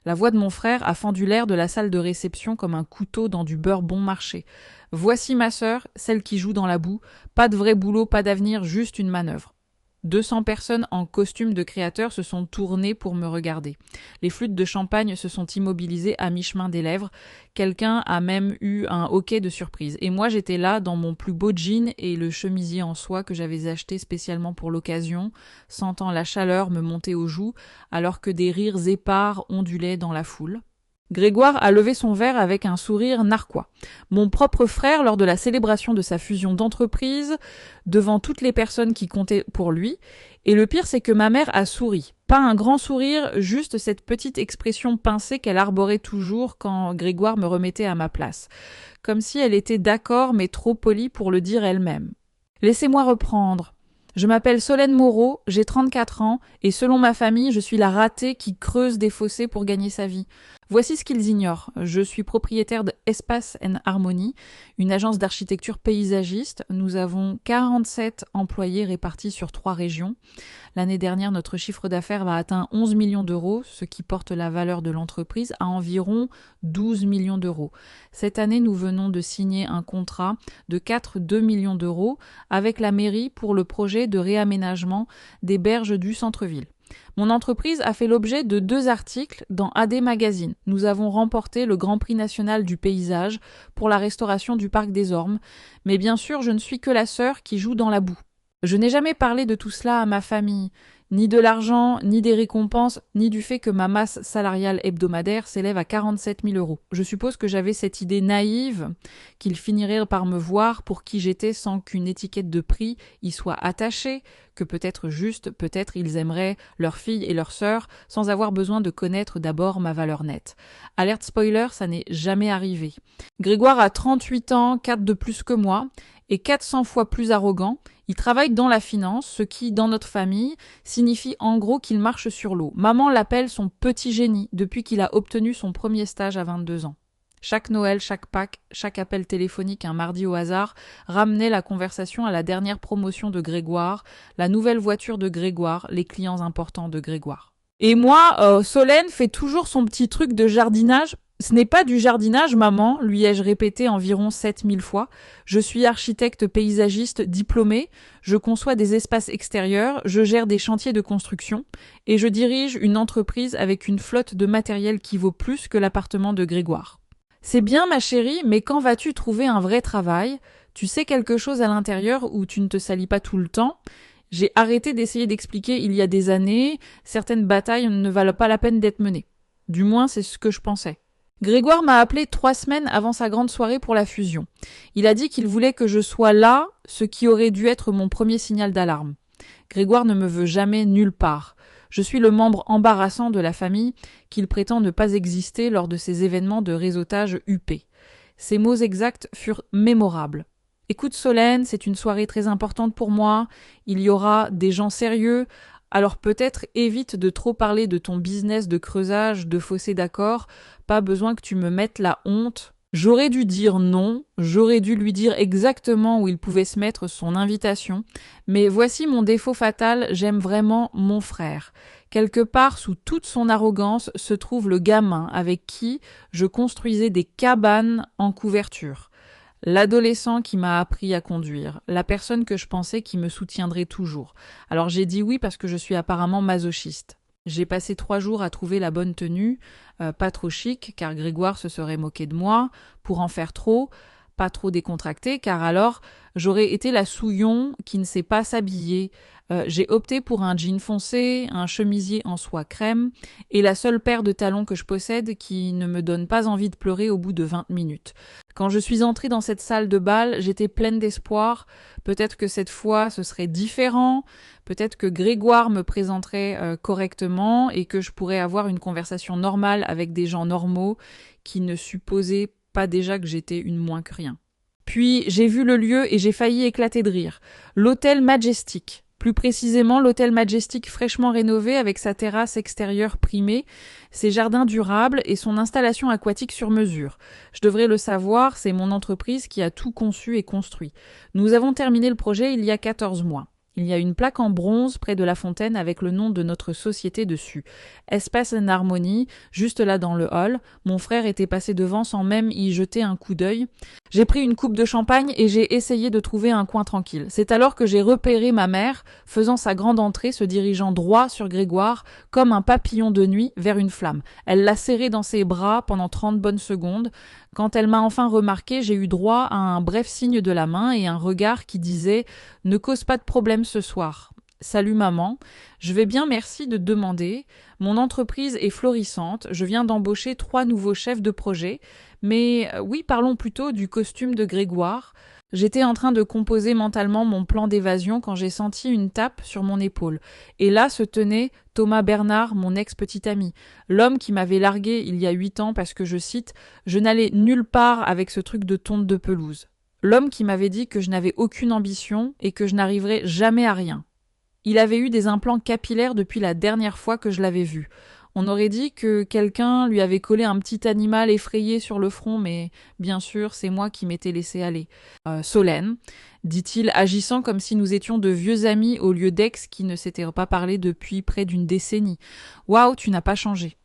La voix de mon frère a fendu l'air de la salle de réception comme un couteau dans du beurre bon marché. Voici ma sœur, celle qui joue dans la boue. Pas de vrai boulot, pas d'avenir, juste une manœuvre. 200 personnes en costume de créateur se sont tournées pour me regarder. Les flûtes de champagne se sont immobilisées à mi-chemin des lèvres. Quelqu'un a même eu un hoquet de surprise. Et moi, j'étais là dans mon plus beau jean et le chemisier en soie que j'avais acheté spécialement pour l'occasion, sentant la chaleur me monter aux joues, alors que des rires épars ondulaient dans la foule. Grégoire a levé son verre avec un sourire narquois. Mon propre frère, lors de la célébration de sa fusion d'entreprise, devant toutes les personnes qui comptaient pour lui. Et le pire, c'est que ma mère a souri. Pas un grand sourire, juste cette petite expression pincée qu'elle arborait toujours quand Grégoire me remettait à ma place. Comme si elle était d'accord, mais trop polie pour le dire elle-même. Laissez-moi reprendre. Je m'appelle Solène Moreau, j'ai 34 ans, et selon ma famille, je suis la ratée qui creuse des fossés pour gagner sa vie. Voici ce qu'ils ignorent. Je suis propriétaire de Espace & Harmonie, une agence d'architecture paysagiste. Nous avons 47 employés répartis sur 3 régions. L'année dernière, notre chiffre d'affaires a atteint 11 millions d'euros, ce qui porte la valeur de l'entreprise à environ 12 millions d'euros. Cette année, nous venons de signer un contrat de 4,2 millions d'euros avec la mairie pour le projet de réaménagement des berges du centre-ville. Mon entreprise a fait l'objet de 2 articles dans AD Magazine. Nous avons remporté le Grand Prix national du paysage pour la restauration du parc des Ormes. Mais bien sûr, je ne suis que la sœur qui joue dans la boue. Je n'ai jamais parlé de tout cela à ma famille, ni de l'argent, ni des récompenses, ni du fait que ma masse salariale hebdomadaire s'élève à 47 000 euros. Je suppose que j'avais cette idée naïve qu'ils finiraient par me voir pour qui j'étais sans qu'une étiquette de prix y soit attachée, que peut-être juste, peut-être ils aimeraient leurs filles et leurs sœurs sans avoir besoin de connaître d'abord ma valeur nette. Alerte spoiler, ça n'est jamais arrivé. Grégoire a 38 ans, 4 de plus que moi, et 400 fois plus arrogant. Il travaille dans la finance, ce qui, dans notre famille, signifie en gros qu'il marche sur l'eau. Maman l'appelle son petit génie depuis qu'il a obtenu son premier stage à 22 ans. Chaque Noël, chaque Pâques, chaque appel téléphonique un mardi au hasard ramenait la conversation à la dernière promotion de Grégoire, la nouvelle voiture de Grégoire, les clients importants de Grégoire. Et moi, Solène fait toujours son petit truc de jardinage. Ce n'est pas du jardinage, maman, lui ai-je répété environ 7000 fois. Je suis architecte paysagiste diplômé, je conçois des espaces extérieurs, je gère des chantiers de construction et je dirige une entreprise avec une flotte de matériel qui vaut plus que l'appartement de Grégoire. C'est bien, ma chérie, mais quand vas-tu trouver un vrai travail? Tu sais quelque chose à l'intérieur où tu ne te salis pas tout le temps? J'ai arrêté d'essayer d'expliquer il y a des années, certaines batailles ne valent pas la peine d'être menées. Du moins, c'est ce que je pensais. Grégoire m'a appelé 3 semaines avant sa grande soirée pour la fusion. Il a dit qu'il voulait que je sois là, ce qui aurait dû être mon premier signal d'alarme. Grégoire ne me veut jamais nulle part. Je suis le membre embarrassant de la famille qu'il prétend ne pas exister lors de ces événements de réseautage huppés. Ces mots exacts furent mémorables. Écoute Solène, c'est une soirée très importante pour moi, il y aura des gens sérieux, alors peut-être évite de trop parler de ton business de creusage de fossés d'accord, pas besoin que tu me mettes la honte. J'aurais dû dire non, j'aurais dû lui dire exactement où il pouvait se mettre son invitation, mais voici mon défaut fatal, j'aime vraiment mon frère. Quelque part sous toute son arrogance se trouve le gamin avec qui je construisais des cabanes en couverture. L'adolescent qui m'a appris à conduire, la personne que je pensais qui me soutiendrait toujours. Alors j'ai dit oui parce que je suis apparemment masochiste. J'ai passé 3 jours à trouver la bonne tenue, pas trop chic car Grégoire se serait moqué de moi, pour en faire trop, pas trop décontracté car alors j'aurais été la souillon qui ne sait pas s'habiller. J'ai opté pour un jean foncé, un chemisier en soie crème et la seule paire de talons que je possède qui ne me donne pas envie de pleurer au bout de 20 minutes. Quand je suis entrée dans cette salle de bal, j'étais pleine d'espoir. Peut-être que cette fois ce serait différent, peut-être que Grégoire me présenterait correctement et que je pourrais avoir une conversation normale avec des gens normaux qui ne supposaient pas déjà que j'étais une moins que rien. Puis j'ai vu le lieu et j'ai failli éclater de rire. L'hôtel Majestic. Plus précisément, l'hôtel Majestic fraîchement rénové avec sa terrasse extérieure primée, ses jardins durables et son installation aquatique sur mesure. Je devrais le savoir, c'est mon entreprise qui a tout conçu et construit. Nous avons terminé le projet il y a 14 mois. Il y a une plaque en bronze près de la fontaine avec le nom de notre société dessus. Espace and Harmony, juste là dans le hall. Mon frère était passé devant sans même y jeter un coup d'œil. J'ai pris une coupe de champagne et j'ai essayé de trouver un coin tranquille. C'est alors que j'ai repéré ma mère, faisant sa grande entrée, se dirigeant droit sur Grégoire, comme un papillon de nuit vers une flamme. Elle l'a serré dans ses bras pendant 30 bonnes secondes. Quand elle m'a enfin remarqué, j'ai eu droit à un bref signe de la main et un regard qui disait « Ne cause pas de problème ce soir ». Salut maman, je vais bien merci de demander. Mon entreprise est florissante, je viens d'embaucher 3 nouveaux chefs de projet. Mais oui, parlons plutôt du costume de Grégoire. J'étais en train de composer mentalement mon plan d'évasion quand j'ai senti une tape sur mon épaule. Et là se tenait Thomas Bernard, mon ex-petit ami, l'homme qui m'avait largué il y a 8 ans parce que, je cite, « Je n'allais nulle part avec ce truc de tonte de pelouse ». L'homme qui m'avait dit que je n'avais aucune ambition et que je n'arriverais jamais à rien. Il avait eu des implants capillaires depuis la dernière fois que je l'avais vu. On aurait dit que quelqu'un lui avait collé un petit animal effrayé sur le front, mais bien sûr, c'est moi qui m'étais laissé aller. Solène, dit-il, agissant comme si nous étions de vieux amis au lieu d'ex qui ne s'étaient pas parlé depuis près d'une décennie. Waouh, tu n'as pas changé.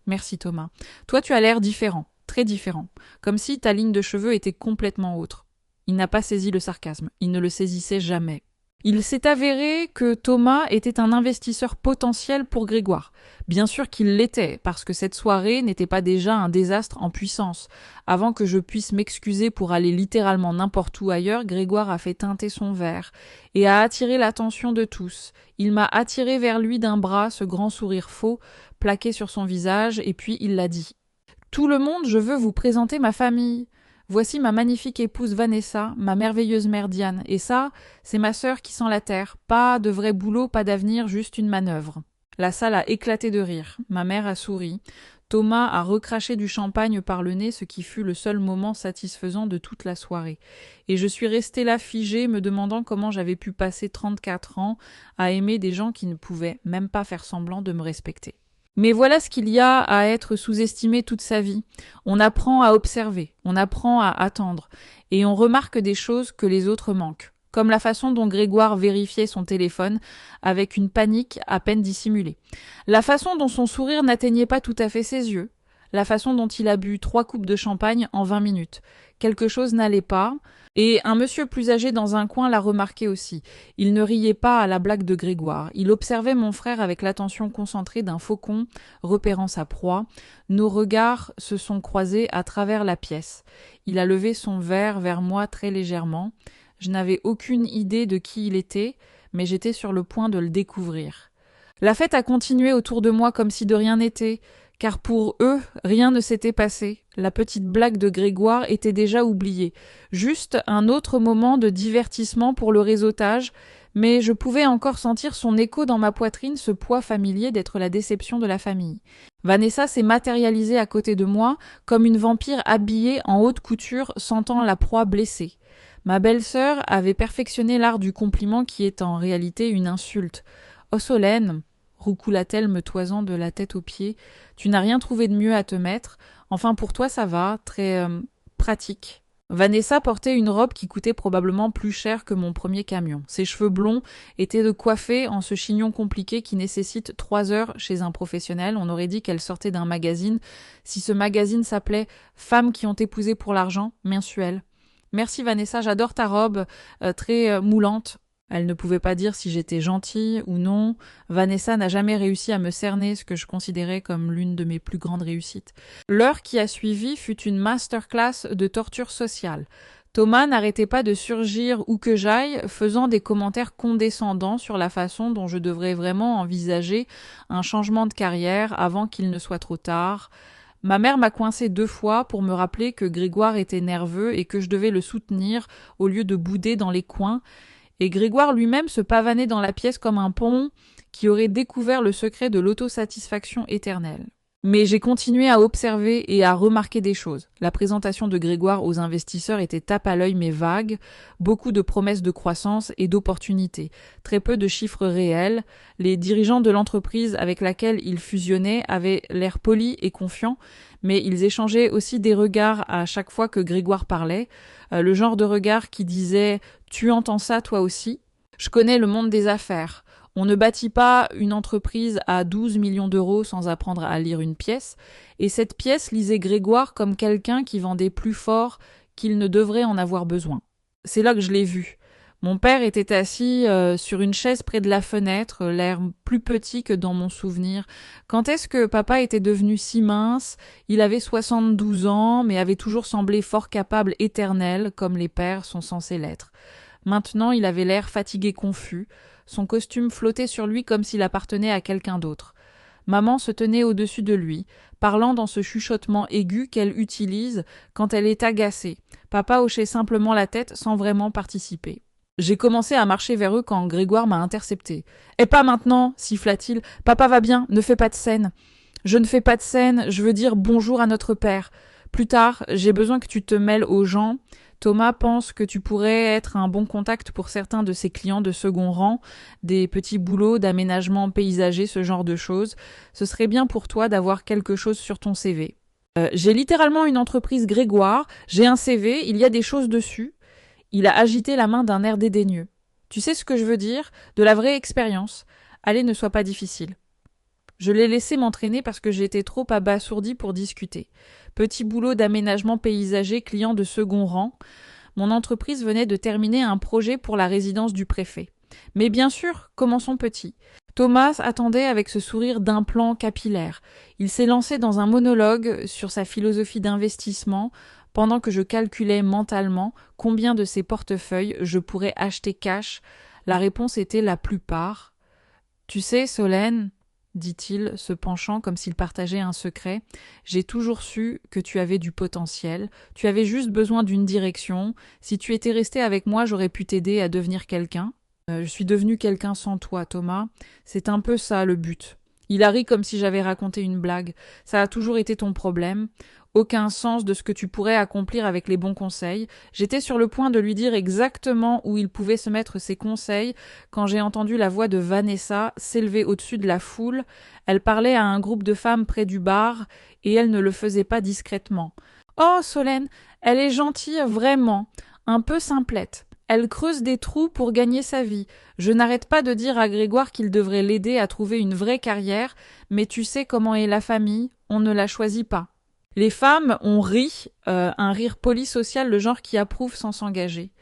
Merci Thomas. Toi, tu as l'air différent, très différent, comme si ta ligne de cheveux était complètement autre. Il n'a pas saisi le sarcasme, il ne le saisissait jamais. Il s'est avéré que Thomas était un investisseur potentiel pour Grégoire. Bien sûr qu'il l'était, parce que cette soirée n'était pas déjà un désastre en puissance. Avant que je puisse m'excuser pour aller littéralement n'importe où ailleurs, Grégoire a fait teinter son verre et a attiré l'attention de tous. Il m'a attiré vers lui d'un bras, ce grand sourire faux plaqué sur son visage, et puis il l'a dit. « Tout le monde, je veux vous présenter ma famille. Voici ma magnifique épouse Vanessa, ma merveilleuse mère Diane. Et ça, c'est ma sœur qui sent la terre. Pas de vrai boulot, pas d'avenir, juste une manœuvre. » La salle a éclaté de rire. Ma mère a souri. Thomas a recraché du champagne par le nez, ce qui fut le seul moment satisfaisant de toute la soirée. Et je suis restée là figée, me demandant comment j'avais pu passer 34 ans à aimer des gens qui ne pouvaient même pas faire semblant de me respecter. Mais voilà ce qu'il y a à être sous-estimé toute sa vie. On apprend à observer, on apprend à attendre, et on remarque des choses que les autres manquent, comme la façon dont Grégoire vérifiait son téléphone avec une panique à peine dissimulée, la façon dont son sourire n'atteignait pas tout à fait ses yeux, la façon dont il a bu 3 coupes de champagne en 20 minutes. Quelque chose n'allait pas, et un monsieur plus âgé dans un coin l'a remarqué aussi. Il ne riait pas à la blague de Grégoire. Il observait mon frère avec l'attention concentrée d'un faucon repérant sa proie. Nos regards se sont croisés à travers la pièce. Il a levé son verre vers moi très légèrement. Je n'avais aucune idée de qui il était, mais j'étais sur le point de le découvrir. La fête a continué autour de moi comme si de rien n'était, car pour eux, rien ne s'était passé. La petite blague de Grégoire était déjà oubliée. Juste un autre moment de divertissement pour le réseautage, mais je pouvais encore sentir son écho dans ma poitrine, ce poids familier d'être la déception de la famille. Vanessa s'est matérialisée à côté de moi, comme une vampire habillée en haute couture sentant la proie blessée. Ma belle-sœur avait perfectionné l'art du compliment qui est en réalité une insulte. « Oh Solène !» roucoula-t-elle me toisant de la tête aux pieds. « Tu n'as rien trouvé de mieux à te mettre. Enfin, pour toi, ça va, très pratique. » Vanessa portait une robe qui coûtait probablement plus cher que mon premier camion. Ses cheveux blonds étaient coiffés en ce chignon compliqué qui nécessite 3 heures chez un professionnel. On aurait dit qu'elle sortait d'un magazine. Si ce magazine s'appelait « Femmes qui ont épousé pour l'argent », mensuel. « Merci Vanessa, j'adore ta robe, très moulante. » Elle ne pouvait pas dire si j'étais gentille ou non. Vanessa n'a jamais réussi à me cerner, ce que je considérais comme l'une de mes plus grandes réussites. L'heure qui a suivi fut une masterclass de torture sociale. Thomas n'arrêtait pas de surgir où que j'aille, faisant des commentaires condescendants sur la façon dont je devrais vraiment envisager un changement de carrière avant qu'il ne soit trop tard. Ma mère m'a coincé 2 fois pour me rappeler que Grégoire était nerveux et que je devais le soutenir au lieu de bouder dans les coins. Et Grégoire lui-même se pavanait dans la pièce comme un pont qui aurait découvert le secret de l'autosatisfaction éternelle. Mais j'ai continué à observer et à remarquer des choses. La présentation de Grégoire aux investisseurs était tape à l'œil mais vague, beaucoup de promesses de croissance et d'opportunités, très peu de chiffres réels. Les dirigeants de l'entreprise avec laquelle il fusionnait avaient l'air polis et confiants, mais ils échangeaient aussi des regards à chaque fois que Grégoire parlait, le genre de regard qui disait « Tu entends ça toi aussi ?» Je connais le monde des affaires. On ne bâtit pas une entreprise à 12 millions d'euros sans apprendre à lire une pièce, et cette pièce lisait Grégoire comme quelqu'un qui vendait plus fort qu'il ne devrait en avoir besoin. C'est là que je l'ai vu. Mon père était assis sur une chaise près de la fenêtre, l'air plus petit que dans mon souvenir. Quand est-ce que papa était devenu si mince? Il avait 72 ans, mais avait toujours semblé fort capable, éternel, comme les pères sont censés l'être. Maintenant, il avait l'air fatigué, confus. Son costume flottait sur lui comme s'il appartenait à quelqu'un d'autre. Maman se tenait au-dessus de lui, parlant dans ce chuchotement aigu qu'elle utilise quand elle est agacée. Papa hochait simplement la tête sans vraiment participer. J'ai commencé à marcher vers eux quand Grégoire m'a intercepté. « Et pas maintenant !» siffla-t-il. « Papa va bien, ne fais pas de scène. »« Je ne fais pas de scène, je veux dire bonjour à notre père. Plus tard, j'ai besoin que tu te mêles aux gens. Thomas pense que tu pourrais être un bon contact pour certains de ses clients de second rang, des petits boulots d'aménagement paysager, ce genre de choses. Ce serait bien pour toi d'avoir quelque chose sur ton CV. J'ai littéralement une entreprise Grégoire, j'ai un CV, il y a des choses dessus. » Il a agité la main d'un air dédaigneux. « Tu sais ce que je veux dire? De la vraie expérience. Allez, ne sois pas difficile. » Je l'ai laissé m'entraîner parce que j'étais trop abasourdi pour discuter. Petit boulot d'aménagement paysager, client de second rang. Mon entreprise venait de terminer un projet pour la résidence du préfet. Mais bien sûr, commençons petit. Thomas attendait avec ce sourire d'implant capillaire. Il s'est lancé dans un monologue sur sa philosophie d'investissement pendant que je calculais mentalement combien de ces portefeuilles je pourrais acheter cash. La réponse était la plupart. « Tu sais, Solène, dit-il, se penchant comme s'il partageait un secret, j'ai toujours su que tu avais du potentiel, tu avais juste besoin d'une direction. Si tu étais resté avec moi, j'aurais pu t'aider à devenir quelqu'un. Je suis devenu quelqu'un sans toi, Thomas. C'est un peu ça le but. » Il a ri comme si j'avais raconté une blague. « Ça a toujours été ton problème. Aucun sens de ce que tu pourrais accomplir avec les bons conseils. » J'étais sur le point de lui dire exactement où il pouvait se mettre ses conseils quand j'ai entendu la voix de Vanessa s'élever au-dessus de la foule. Elle parlait à un groupe de femmes près du bar et elle ne le faisait pas discrètement. « Oh, Solène, elle est gentille, vraiment. Un peu simplette. Elle creuse des trous pour gagner sa vie. Je n'arrête pas de dire à Grégoire qu'il devrait l'aider à trouver une vraie carrière, mais tu sais comment est la famille, on ne la choisit pas. » Les femmes ont ri, un rire polysocial, le genre qui approuve sans s'engager.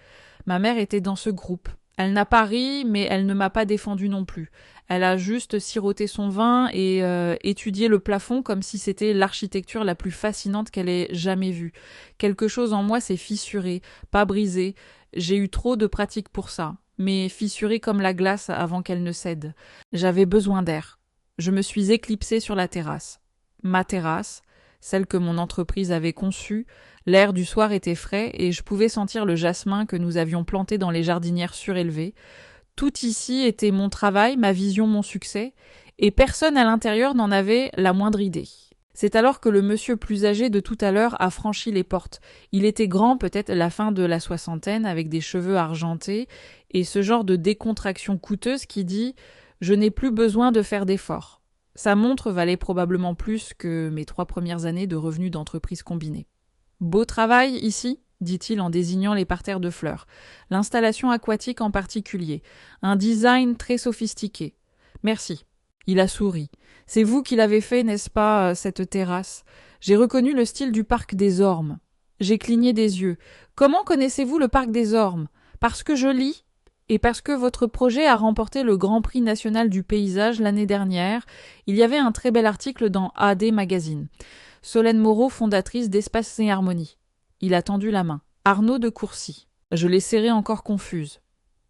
Ma mère était dans ce groupe. Elle n'a pas ri, mais elle ne m'a pas défendue non plus. Elle a juste siroté son vin et étudié le plafond comme si c'était l'architecture la plus fascinante qu'elle ait jamais vue. Quelque chose en moi s'est fissuré, pas brisé. J'ai eu trop de pratique pour ça, mais fissuré comme la glace avant qu'elle ne cède. J'avais besoin d'air. Je me suis éclipsée sur la terrasse. Ma terrasse, celle que mon entreprise avait conçue, l'air du soir était frais et je pouvais sentir le jasmin que nous avions planté dans les jardinières surélevées. Tout ici était mon travail, ma vision, mon succès, et personne à l'intérieur n'en avait la moindre idée. C'est alors que le monsieur plus âgé de tout à l'heure a franchi les portes. Il était grand, peut-être la fin de la soixantaine, avec des cheveux argentés, et ce genre de décontraction coûteuse qui dit « Je n'ai plus besoin de faire d'efforts ». Sa montre valait probablement plus que mes 3 premières années de revenus d'entreprise combinée. « Beau travail ici ?» dit-il en désignant les parterres de fleurs. L'installation aquatique en particulier. Un design très sophistiqué. Merci. Il a souri. C'est vous qui l'avez fait, n'est-ce pas, cette terrasse? J'ai reconnu le style du parc des Ormes. J'ai cligné des yeux. Comment connaissez-vous le parc des Ormes? Parce que je lis et parce que votre projet a remporté le Grand Prix national du paysage l'année dernière. Il y avait un très bel article dans AD Magazine. Solène Moreau, fondatrice d'Espace et Harmonie. Il a tendu la main. Arnaud de Courcy. Je l'ai serrée encore confuse.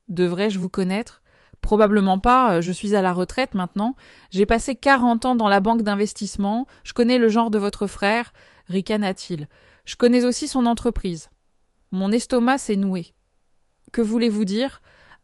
Devrais-je vous connaître? Probablement pas, je suis à la retraite maintenant. J'ai passé 40 ans dans la banque d'investissement. Je connais le genre de votre frère, ricana-t-il. Je connais aussi son entreprise. Mon estomac s'est noué. Que voulez-vous dire?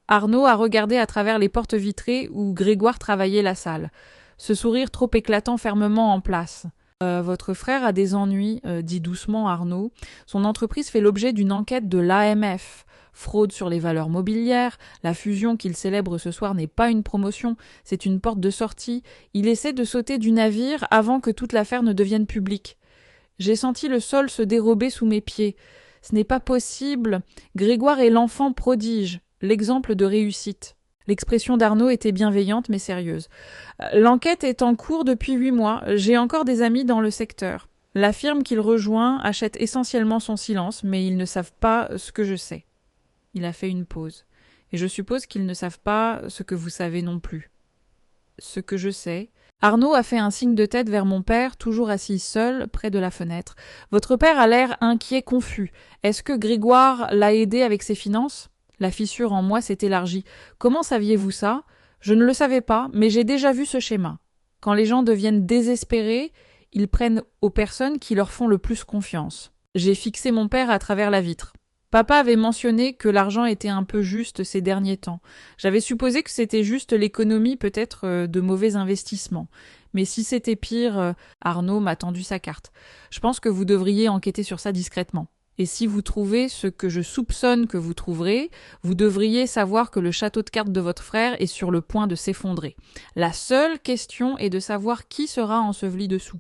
Arnaud a regardé à travers les portes vitrées où Grégoire travaillait la salle. Ce sourire trop éclatant fermement en place. Votre frère a des ennuis, dit doucement Arnaud. Son entreprise fait l'objet d'une enquête de l'AMF. Fraude sur les valeurs mobilières, la fusion qu'il célèbre ce soir n'est pas une promotion, c'est une porte de sortie. Il essaie de sauter du navire avant que toute l'affaire ne devienne publique. J'ai senti le sol se dérober sous mes pieds. Ce n'est pas possible. Grégoire est l'enfant prodige. l'exemple de réussite. L'expression d'Arnaud était bienveillante mais sérieuse. L'enquête est en cours depuis 8 mois. J'ai encore des amis dans le secteur. La firme qu'il rejoint achète essentiellement son silence, mais ils ne savent pas ce que je sais. Il a fait une pause. Et je suppose qu'ils ne savent pas ce que vous savez non plus. Ce que je sais. Arnaud a fait un signe de tête vers mon père, toujours assis seul, près de la fenêtre. Votre père a l'air inquiet, confus. Est-ce que Grégoire l'a aidé avec ses finances ? La fissure en moi s'est élargie. Comment saviez-vous ça ? Je ne le savais pas, mais j'ai déjà vu ce schéma. Quand les gens deviennent désespérés, ils prennent aux personnes qui leur font le plus confiance. J'ai fixé mon père à travers la vitre. Papa avait mentionné que l'argent était un peu juste ces derniers temps. J'avais supposé que c'était juste l'économie, peut-être de mauvais investissements. Mais si c'était pire, Arnaud m'a tendu sa carte. Je pense que vous devriez enquêter sur ça discrètement. Et si vous trouvez ce que je soupçonne que vous trouverez, vous devriez savoir que le château de cartes de votre frère est sur le point de s'effondrer. La seule question est de savoir qui sera enseveli dessous.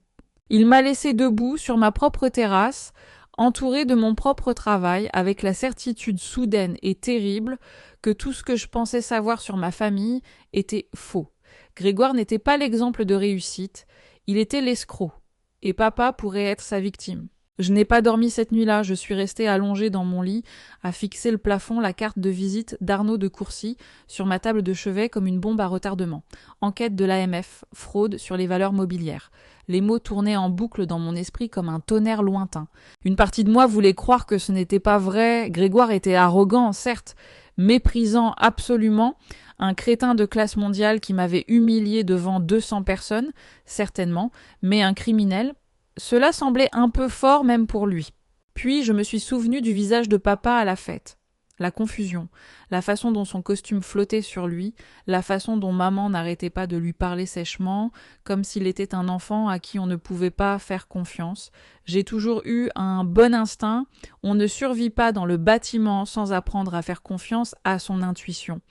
Il m'a laissé debout sur ma propre terrasse, entouré de mon propre travail, avec la certitude soudaine et terrible que tout ce que je pensais savoir sur ma famille était faux. Grégoire n'était pas l'exemple de réussite, il était l'escroc, et papa pourrait être sa victime. Je n'ai pas dormi cette nuit-là, je suis restée allongée dans mon lit, à fixer le plafond la carte de visite d'Arnaud de Courcy sur ma table de chevet comme une bombe à retardement. Enquête de l'AMF, fraude sur les valeurs mobilières. Les mots tournaient en boucle dans mon esprit comme un tonnerre lointain. Une partie de moi voulait croire que ce n'était pas vrai. Grégoire était arrogant, certes, méprisant absolument, un crétin de classe mondiale qui m'avait humilié devant 200 personnes, certainement, mais un criminel. Cela semblait un peu fort même pour lui. Puis je me suis souvenu du visage de papa à la fête. La confusion, la façon dont son costume flottait sur lui, la façon dont maman n'arrêtait pas de lui parler sèchement, comme s'il était un enfant à qui on ne pouvait pas faire confiance. J'ai toujours eu un bon instinct. On ne survit pas dans le bâtiment sans apprendre à faire confiance à son intuition.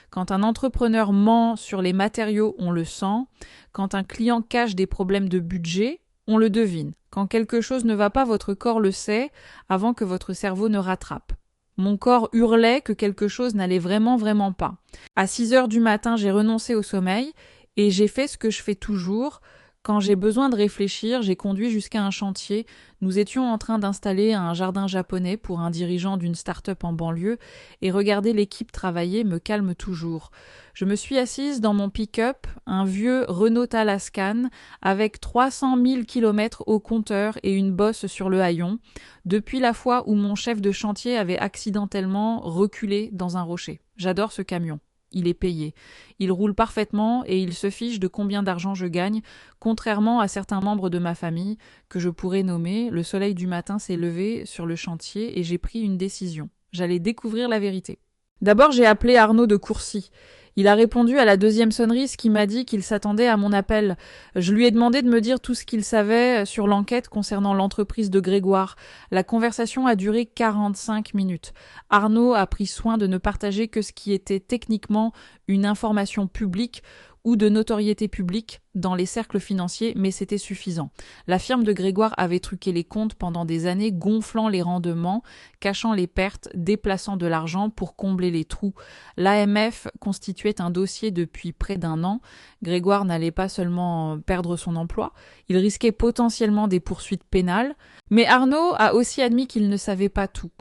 Quand un entrepreneur ment sur les matériaux, on le sent. Quand un client cache des problèmes de budget, on le devine. Quand quelque chose ne va pas, votre corps le sait avant que votre cerveau ne rattrape. Mon corps hurlait que quelque chose n'allait vraiment pas. À 6 heures du matin, j'ai renoncé au sommeil et j'ai fait ce que je fais toujours. Quand j'ai besoin de réfléchir, j'ai conduit jusqu'à un chantier. Nous étions en train d'installer un jardin japonais pour un dirigeant d'une start-up en banlieue et regarder l'équipe travailler me calme toujours. Je me suis assise dans mon pick-up, un vieux Renault Talascan avec 300 000 km au compteur et une bosse sur le haillon, depuis la fois où mon chef de chantier avait accidentellement reculé dans un rocher. J'adore ce camion. Il est payé. Il roule parfaitement et il se fiche de combien d'argent je gagne, contrairement à certains membres de ma famille que je pourrais nommer. Le soleil du matin s'est levé sur le chantier et j'ai pris une décision. J'allais découvrir la vérité. D'abord, j'ai appelé Arnaud de Courcy. Il a répondu à la deuxième sonnerie, ce qui m'a dit qu'il s'attendait à mon appel. Je lui ai demandé de me dire tout ce qu'il savait sur l'enquête concernant l'entreprise de Grégoire. La conversation a duré 45 minutes. Arnaud a pris soin de ne partager que ce qui était techniquement une information publique ou de notoriété publique dans les cercles financiers, mais c'était suffisant. La firme de Grégoire avait truqué les comptes pendant des années, gonflant les rendements, cachant les pertes, déplaçant de l'argent pour combler les trous. L'AMF constituait un dossier depuis près d'1 an. Grégoire n'allait pas seulement perdre son emploi, il risquait potentiellement des poursuites pénales. Mais Arnaud a aussi admis qu'il ne savait pas tout.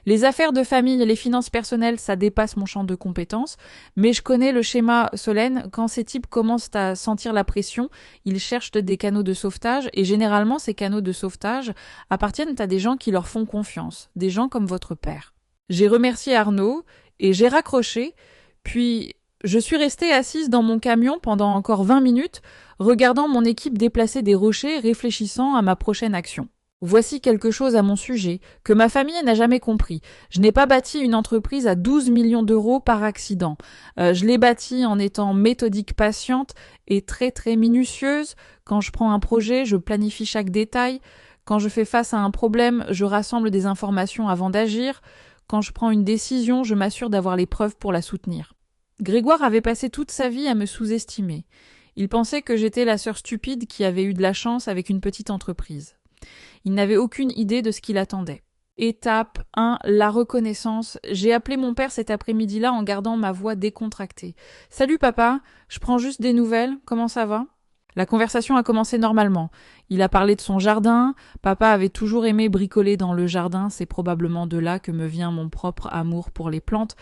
Les affaires de famille et les finances personnelles, ça dépasse mon champ de compétences, mais je connais le schéma Solène. Quand ces types commencent à sentir la pression, ils cherchent des canaux de sauvetage, et généralement ces canaux de sauvetage appartiennent à des gens qui leur font confiance, des gens comme votre père. J'ai remercié Arnaud, et j'ai raccroché, puis je suis restée assise dans mon camion pendant encore 20 minutes, regardant mon équipe déplacer des rochers, réfléchissant à ma prochaine action. Voici quelque chose à mon sujet, que ma famille n'a jamais compris. Je n'ai pas bâti une entreprise à 12 millions d'euros par accident. Je l'ai bâtie en étant méthodique, patiente et très minutieuse. Quand je prends un projet, je planifie chaque détail. Quand je fais face à un problème, je rassemble des informations avant d'agir. Quand je prends une décision, je m'assure d'avoir les preuves pour la soutenir. Grégoire avait passé toute sa vie à me sous-estimer. Il pensait que j'étais la sœur stupide qui avait eu de la chance avec une petite entreprise. Il n'avait aucune idée de ce qui l'attendait. Étape 1, la reconnaissance. J'ai appelé mon père cet après-midi-là en gardant ma voix décontractée. « Salut papa, je prends juste des nouvelles, comment ça va ?» La conversation a commencé normalement. Il a parlé de son jardin. Papa avait toujours aimé bricoler dans le jardin, c'est probablement de là que me vient mon propre amour pour les plantes.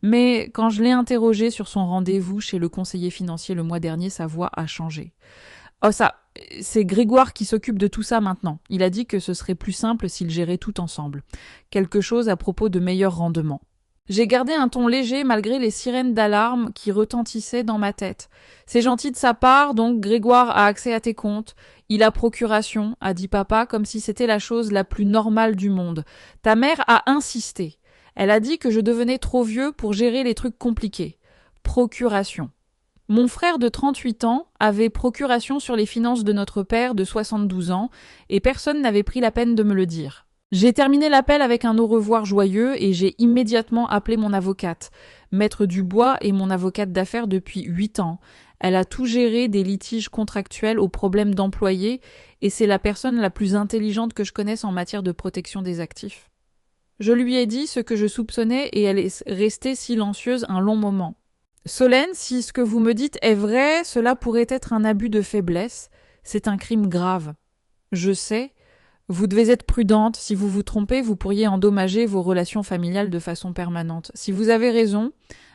Mais quand je l'ai interrogé sur son rendez-vous chez le conseiller financier le mois dernier, sa voix a changé. Oh ça, c'est Grégoire qui s'occupe de tout ça maintenant. Il a dit que ce serait plus simple s'ils géraient tout ensemble. Quelque chose à propos de meilleurs rendements. J'ai gardé un ton léger malgré les sirènes d'alarme qui retentissaient dans ma tête. C'est gentil de sa part, donc Grégoire a accès à tes comptes. Il a procuration, a dit papa, comme si c'était la chose la plus normale du monde. Ta mère a insisté. Elle a dit que je devenais trop vieux pour gérer les trucs compliqués. Procuration. Mon frère de 38 ans avait procuration sur les finances de notre père de 72 ans et personne n'avait pris la peine de me le dire. J'ai terminé l'appel avec un au revoir joyeux et j'ai immédiatement appelé mon avocate. Maître Dubois est mon avocate d'affaires depuis 8 ans. Elle a tout géré des litiges contractuels aux problèmes d'employés et c'est la personne la plus intelligente que je connaisse en matière de protection des actifs. Je lui ai dit ce que je soupçonnais et elle est restée silencieuse un long moment. Solène, si ce que vous me dites est vrai, cela pourrait être un abus de faiblesse. C'est un crime grave. Je sais. Vous devez être prudente. Si vous vous trompez, vous pourriez endommager vos relations familiales de façon permanente. Si vous avez raison,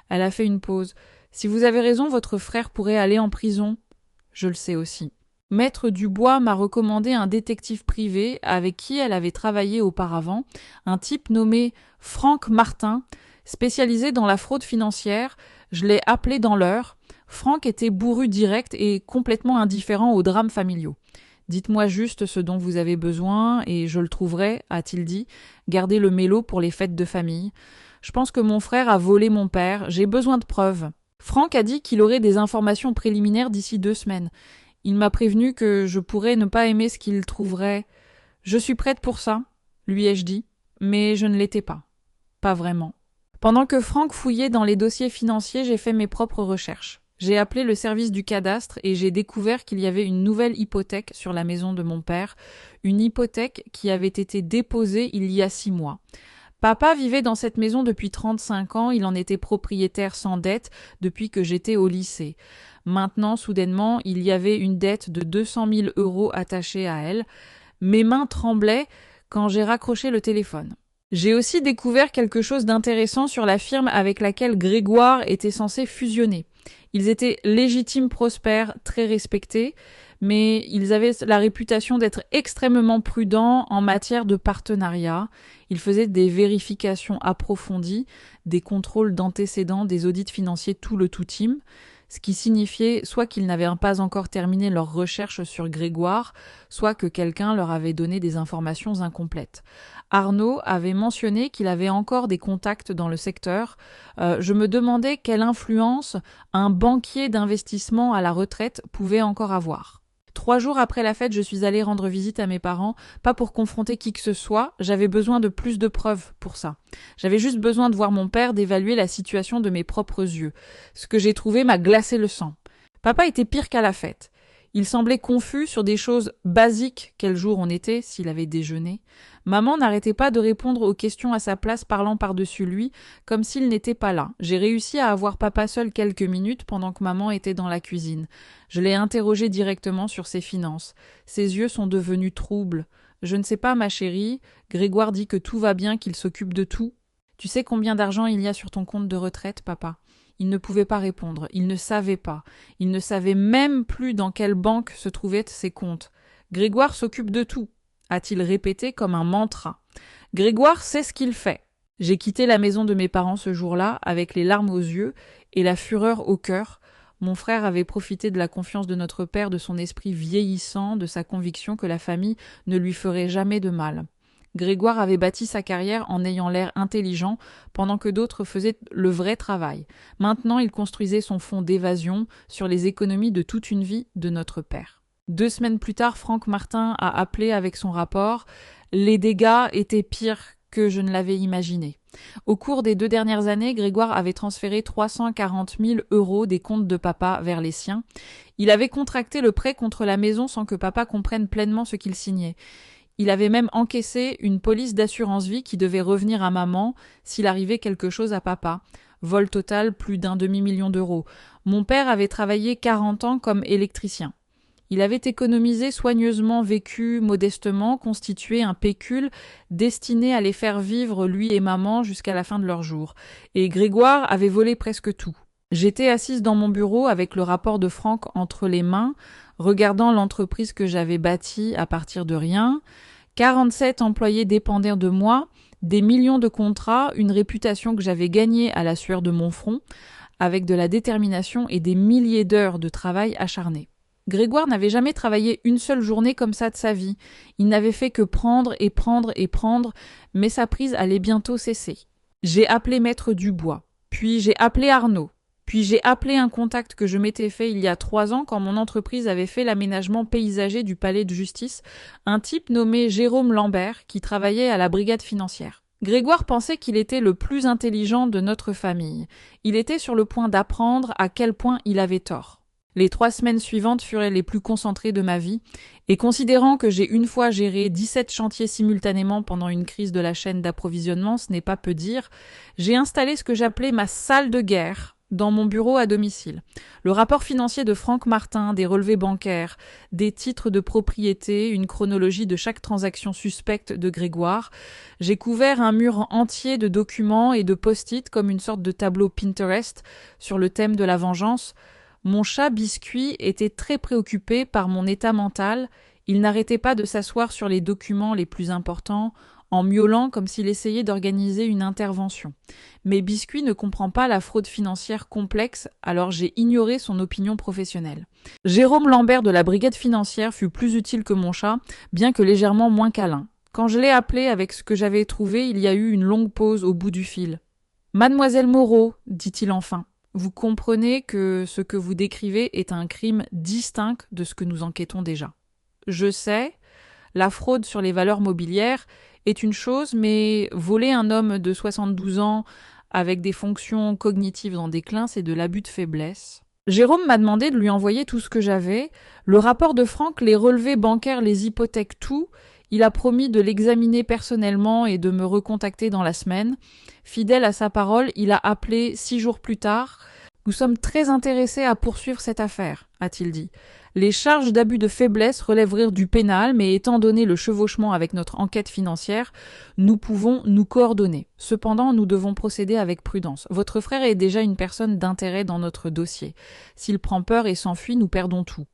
elle a fait une pause. Si vous avez raison, votre frère pourrait aller en prison. Je le sais aussi. Maître Dubois m'a recommandé un détective privé avec qui elle avait travaillé auparavant, un type nommé Franck Martin, spécialisé dans la fraude financière. Je l'ai appelé dans l'heure. Franck était bourru direct et complètement indifférent aux drames familiaux. Dites-moi juste ce dont vous avez besoin et je le trouverai, a-t-il dit. Gardez le mélo pour les fêtes de famille. Je pense que mon frère a volé mon père. J'ai besoin de preuves. Franck a dit qu'il aurait des informations préliminaires d'ici 2 semaines. Il m'a prévenu que je pourrais ne pas aimer ce qu'il trouverait. Je suis prête pour ça, lui ai-je dit, mais je ne l'étais pas. Pas vraiment. Pendant que Franck fouillait dans les dossiers financiers, j'ai fait mes propres recherches. J'ai appelé le service du cadastre et j'ai découvert qu'il y avait une nouvelle hypothèque sur la maison de mon père, une hypothèque qui avait été déposée il y a 6 mois. Papa vivait dans cette maison depuis 35 ans, il en était propriétaire sans dette depuis que j'étais au lycée. Maintenant, soudainement, il y avait une dette de 200 000 € attachée à elle. Mes mains tremblaient quand j'ai raccroché le téléphone. J'ai aussi découvert quelque chose d'intéressant sur la firme avec laquelle Grégoire était censé fusionner. Ils étaient légitimes, prospères, très respectés, mais ils avaient la réputation d'être extrêmement prudents en matière de partenariat. Ils faisaient des vérifications approfondies, des contrôles d'antécédents, des audits financiers, tout le tout team, ce qui signifiait soit qu'ils n'avaient pas encore terminé leurs recherches sur Grégoire, soit que quelqu'un leur avait donné des informations incomplètes. Arnaud avait mentionné qu'il avait encore des contacts dans le secteur. Je me demandais quelle influence un banquier d'investissement à la retraite pouvait encore avoir. 3 jours après la fête, je suis allée rendre visite à mes parents, pas pour confronter qui que ce soit, j'avais besoin de plus de preuves pour ça. J'avais juste besoin de voir mon père, d'évaluer la situation de mes propres yeux. Ce que j'ai trouvé m'a glacé le sang. Papa était pire qu'à la fête. Il semblait confus sur des choses basiques. Quel jour on était, s'il avait déjeuné. Maman n'arrêtait pas de répondre aux questions à sa place, parlant par-dessus lui, comme s'il n'était pas là. J'ai réussi à avoir papa seul quelques minutes pendant que maman était dans la cuisine. Je l'ai interrogé directement sur ses finances. Ses yeux sont devenus troubles. Je ne sais pas, ma chérie. Grégoire dit que tout va bien, qu'il s'occupe de tout. Tu sais combien d'argent il y a sur ton compte de retraite, papa ? Il ne pouvait pas répondre, il ne savait pas. Il ne savait même plus dans quelle banque se trouvaient ses comptes. Grégoire s'occupe de tout, a-t-il répété comme un mantra. Grégoire sait ce qu'il fait. J'ai quitté la maison de mes parents ce jour-là, avec les larmes aux yeux et la fureur au cœur. Mon frère avait profité de la confiance de notre père, de son esprit vieillissant, de sa conviction que la famille ne lui ferait jamais de mal. Grégoire avait bâti sa carrière en ayant l'air intelligent, pendant que d'autres faisaient le vrai travail. Maintenant, il construisait son fonds d'évasion sur les économies de toute une vie de notre père. 2 semaines plus tard, Franck Martin a appelé avec son rapport. Les dégâts étaient pires que je ne l'avais imaginé. Au cours des 2 dernières années, Grégoire avait transféré 340 000 € des comptes de papa vers les siens. Il avait contracté le prêt contre la maison sans que papa comprenne pleinement ce qu'il signait. Il avait même encaissé une police d'assurance vie qui devait revenir à maman s'il arrivait quelque chose à papa. Vol total plus d'1 demi-million d'euros. Mon père avait travaillé 40 ans comme électricien. Il avait économisé soigneusement, vécu modestement, constitué un pécule destiné à les faire vivre lui et maman jusqu'à la fin de leurs jours. Et Grégoire avait volé presque tout. J'étais assise dans mon bureau avec le rapport de Franck entre les mains, regardant l'entreprise que j'avais bâtie à partir de rien. 47 employés dépendaient de moi, des millions de contrats, une réputation que j'avais gagnée à la sueur de mon front, avec de la détermination et des milliers d'heures de travail acharné. Grégoire n'avait jamais travaillé une seule journée comme ça de sa vie. Il n'avait fait que prendre et prendre et prendre, mais sa prise allait bientôt cesser. J'ai appelé Maître Dubois, puis j'ai appelé Arnaud, puis j'ai appelé un contact que je m'étais fait il y a 3 ans quand mon entreprise avait fait l'aménagement paysager du palais de justice, un type nommé Jérôme Lambert qui travaillait à la brigade financière. Grégoire pensait qu'il était le plus intelligent de notre famille. Il était sur le point d'apprendre à quel point il avait tort. Les 3 semaines suivantes furent les plus concentrées de ma vie, et considérant que j'ai une fois géré 17 chantiers simultanément pendant une crise de la chaîne d'approvisionnement, ce n'est pas peu dire, j'ai installé ce que j'appelais ma salle de guerre dans mon bureau à domicile. Le rapport financier de Franck Martin, des relevés bancaires, des titres de propriété, une chronologie de chaque transaction suspecte de Grégoire. J'ai couvert un mur entier de documents et de post-it comme une sorte de tableau Pinterest sur le thème de la vengeance. Mon chat Biscuit était très préoccupé par mon état mental. Il n'arrêtait pas de s'asseoir sur les documents les plus importants, en miaulant comme s'il essayait d'organiser une intervention. Mais Biscuit ne comprend pas la fraude financière complexe, alors j'ai ignoré son opinion professionnelle. Jérôme Lambert de la brigade financière fut plus utile que mon chat, bien que légèrement moins câlin. Quand je l'ai appelé avec ce que j'avais trouvé, il y a eu une longue pause au bout du fil. « Mademoiselle Moreau, dit-il enfin. Vous comprenez que ce que vous décrivez est un crime distinct de ce que nous enquêtons déjà. Je sais, la fraude sur les valeurs mobilières est une chose, mais voler un homme de 72 ans avec des fonctions cognitives en déclin, c'est de l'abus de faiblesse. Jérôme m'a demandé de lui envoyer tout ce que j'avais, le rapport de Franck, les relevés bancaires, les hypothèques, tout. Il a promis de l'examiner personnellement et de me recontacter dans la semaine. Fidèle à sa parole, il a appelé 6 jours plus tard. « Nous sommes très intéressés à poursuivre cette affaire », a-t-il dit. Les charges d'abus de faiblesse relèveraient du pénal, mais étant donné le chevauchement avec notre enquête financière, nous pouvons nous coordonner. Cependant, nous devons procéder avec prudence. Votre frère est déjà une personne d'intérêt dans notre dossier. S'il prend peur et s'enfuit, nous perdons tout.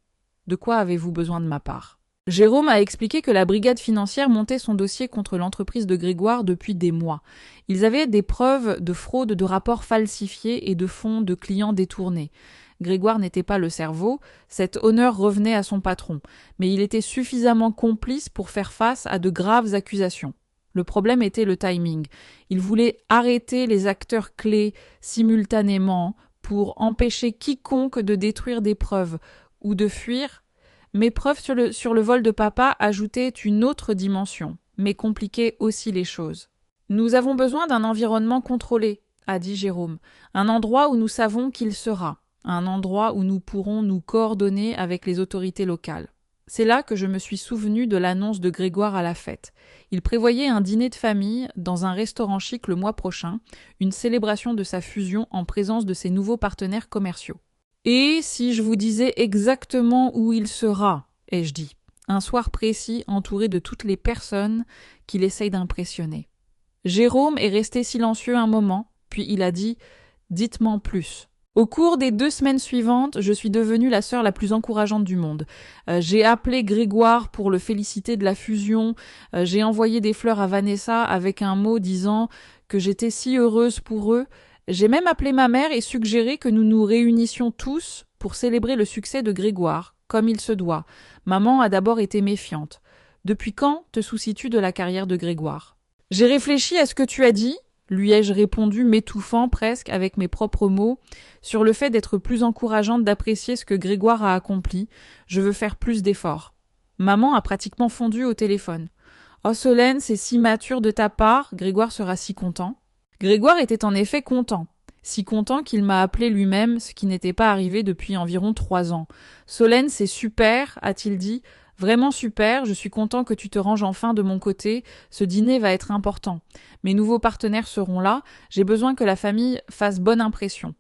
De quoi avez-vous besoin de ma part ? Jérôme a expliqué que la brigade financière montait son dossier contre l'entreprise de Grégoire depuis des mois. Ils avaient des preuves de fraude, de rapports falsifiés et de fonds de clients détournés. Grégoire n'était pas le cerveau, cet honneur revenait à son patron, mais il était suffisamment complice pour faire face à de graves accusations. Le problème était le timing. Il voulait arrêter les acteurs clés simultanément pour empêcher quiconque de détruire des preuves ou de fuir. Mes preuves sur le vol de papa ajoutaient une autre dimension, mais compliquaient aussi les choses. « Nous avons besoin d'un environnement contrôlé, » a dit Jérôme, « un endroit où nous savons qu'il sera, un endroit où nous pourrons nous coordonner avec les autorités locales. » C'est là que je me suis souvenu de l'annonce de Grégoire à la fête. Il prévoyait un dîner de famille dans un restaurant chic le mois prochain, une célébration de sa fusion en présence de ses nouveaux partenaires commerciaux. Et si je vous disais exactement où il sera, ai-je dit, un soir précis entouré de toutes les personnes qu'il essaye d'impressionner. Jérôme est resté silencieux un moment, puis il a dit « Dites-m'en plus ». Au cours des 2 semaines suivantes, je suis devenue la sœur la plus encourageante du monde. J'ai appelé Grégoire pour le féliciter de la fusion, j'ai envoyé des fleurs à Vanessa avec un mot disant que j'étais si heureuse pour eux. J'ai même appelé ma mère et suggéré que nous nous réunissions tous pour célébrer le succès de Grégoire, comme il se doit. Maman a d'abord été méfiante. Depuis quand te soucies-tu de la carrière de Grégoire ? J'ai réfléchi à ce que tu as dit, lui ai-je répondu, m'étouffant presque avec mes propres mots, sur le fait d'être plus encourageante d'apprécier ce que Grégoire a accompli. Je veux faire plus d'efforts. Maman a pratiquement fondu au téléphone. « Oh Solène, c'est si mature de ta part, Grégoire sera si content. » Grégoire était en effet content, si content qu'il m'a appelé lui-même, ce qui n'était pas arrivé depuis environ 3 ans. « Solène, c'est super, a-t-il dit, Vraiment super, je suis content que tu te ranges enfin de mon côté, ce dîner va être important. Mes nouveaux partenaires seront là, j'ai besoin que la famille fasse bonne impression.